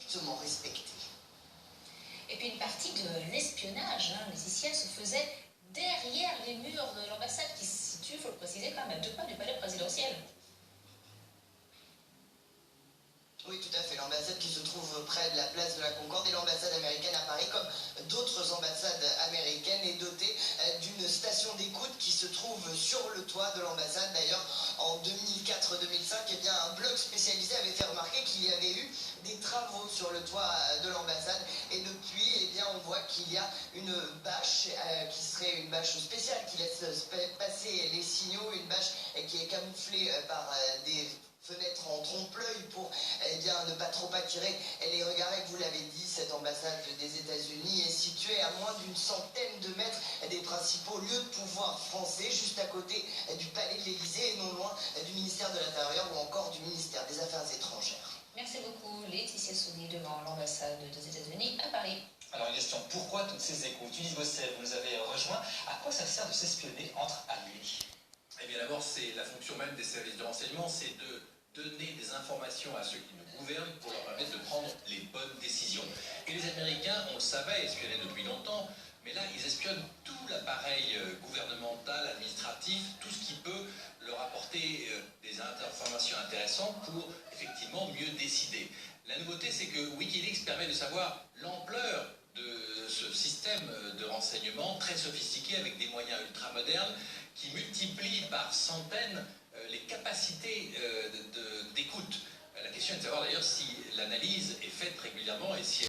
strictement respectée. Et puis une partie de l'espionnage, Laetitia, se faisait derrière les murs de l'ambassade qui se situe, il faut le préciser, quand même à 2 pas du palais présidentiel. Oui, tout à fait. L'ambassade qui se trouve près de la place de la Concorde et l'ambassade américaine à Paris, comme d'autres ambassades américaines, est dotée d'une station d'écoute qui se trouve sur le toit de l'ambassade. D'ailleurs, en 2004-2005, eh bien, un blog spécialisé avait fait remarquer qu'il y avait eu des travaux sur le toit de l'ambassade. Et depuis, eh bien, on voit qu'il y a une bâche qui serait une bâche spéciale qui laisse passer les signaux, une bâche qui est camouflée par des fenêtre en trompe-l'œil pour ne pas trop attirer les regards. Et vous l'avez dit, cette ambassade des États-Unis est située à moins d'une centaine de mètres des principaux lieux de pouvoir français, juste à côté du palais de l'Élysée et non loin du ministère de l'Intérieur ou encore du ministère des Affaires étrangères. Merci beaucoup, Laetitia Saunier, devant l'ambassade des États-Unis à Paris. Alors, une question, pourquoi toutes ces écoutes? Ulysse Bosset, vous nous avez rejoint. À quoi ça sert de s'espionner entre amis? Eh bien, d'abord, c'est la fonction même des services de renseignement, c'est de donner des informations à ceux qui nous gouvernent pour leur permettre de prendre les bonnes décisions. Et les Américains, on le savait, espionnaient depuis longtemps, mais là, ils espionnent tout l'appareil gouvernemental, administratif, tout ce qui peut leur apporter des informations intéressantes pour effectivement mieux décider. La nouveauté, c'est que Wikileaks permet de savoir l'ampleur de ce système de renseignement très sophistiqué avec des moyens ultramodernes qui multiplient par centaines les capacités d'écoute. La question est de savoir d'ailleurs si l'analyse est faite régulièrement et si